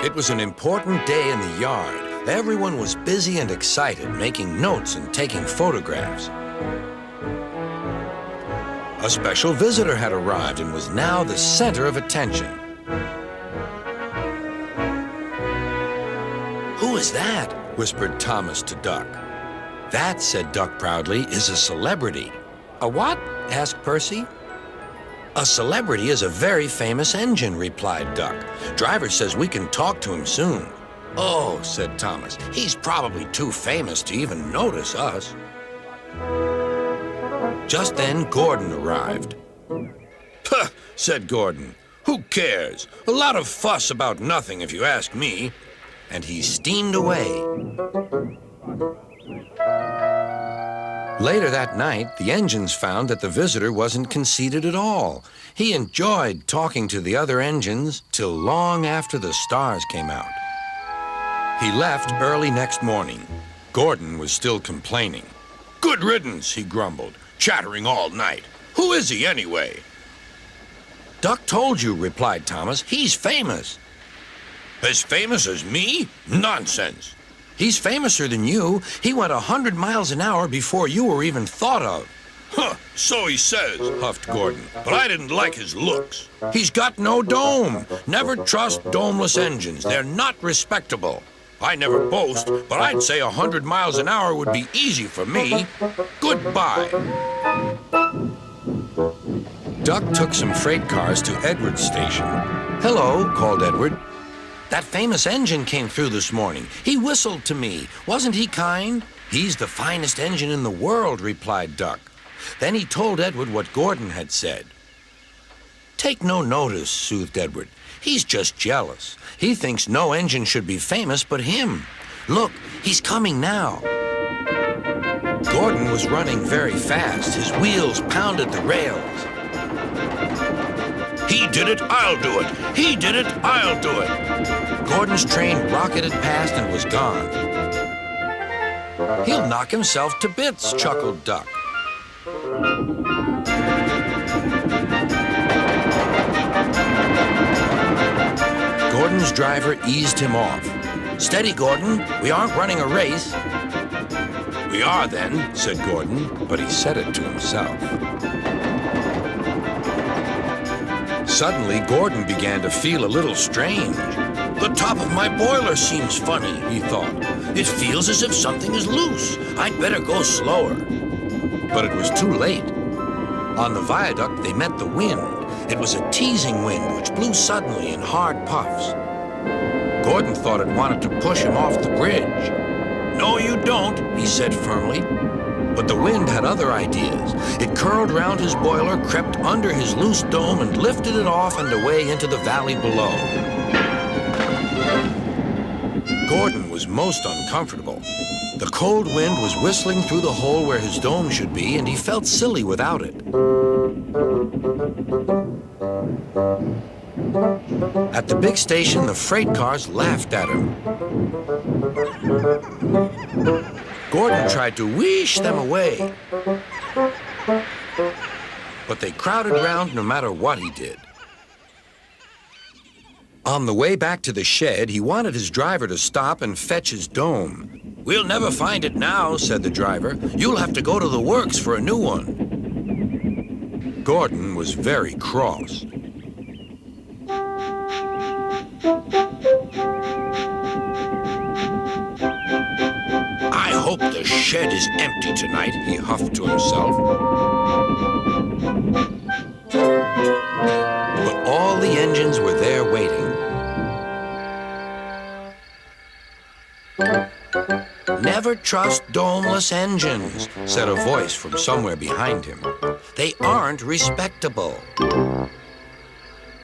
It was an important day in the yard. Everyone was busy and excited, making notes and taking photographs. A special visitor had arrived and was now the center of attention. "Who is that?" whispered Thomas to Duck. "That," said Duck proudly, "is a celebrity." "A what?" asked Percy. "A celebrity is a very famous engine," replied Duck. "Driver says we can talk to him soon." "Oh," said Thomas, "he's probably too famous to even notice us." Just then, Gordon arrived. "Puh," said Gordon. "Who cares? A lot of fuss about nothing, if you ask me." And he steamed away. Later that night, the engines found that the visitor wasn't conceited at all. He enjoyed talking to the other engines till long after the stars came out. He left early next morning. Gordon was still complaining. "Good riddance," he grumbled, "chattering all night. Who is he anyway?" "Duck told you," replied Thomas. "He's famous." "As famous as me? Nonsense." "He's famouser than you. He went 100 miles an hour before you were even thought of." "Huh, so he says," huffed Gordon, "but I didn't like his looks. He's got no dome. Never trust domeless engines. They're not respectable. I never boast, but I'd say 100 miles an hour would be easy for me. Goodbye." Duck took some freight cars to Edward's station. "Hello," called Edward. "That famous engine came through this morning. He whistled to me. Wasn't he kind?" "He's the finest engine in the world," replied Duck. Then he told Edward what Gordon had said. "Take no notice," soothed Edward. "He's just jealous. He thinks no engine should be famous but him. Look, he's coming now." Gordon was running very fast. His wheels pounded the rails. "He did it, I'll do it. He did it, I'll do it." Gordon's train rocketed past and was gone. "He'll knock himself to bits," chuckled Duck. Gordon's driver eased him off. "Steady, Gordon. We aren't running a race." "We are then," said Gordon, but he said it to himself. Suddenly, Gordon began to feel a little strange. "The top of my boiler seems funny," he thought. "It feels as if something is loose. I'd better go slower." But it was too late. On the viaduct, they met the wind. It was a teasing wind which blew suddenly in hard puffs. Gordon thought it wanted to push him off the bridge. "No, you don't," he said firmly. But the wind had other ideas. It curled round his boiler, crept under his loose dome, and lifted it off and away into the valley below. Gordon was most uncomfortable. The cold wind was whistling through the hole where his dome should be, and he felt silly without it. At the big station, the freight cars laughed at him. Gordon tried to wheesh them away, but they crowded round no matter what he did. On the way back to the shed, he wanted his driver to stop and fetch his dome. "We'll never find it now," said the driver. "You'll have to go to the works for a new one." Gordon was very cross. "I hope the shed is empty tonight," he huffed to himself. But all the engines were there waiting. "Never trust domeless engines," said a voice from somewhere behind him. "They aren't respectable."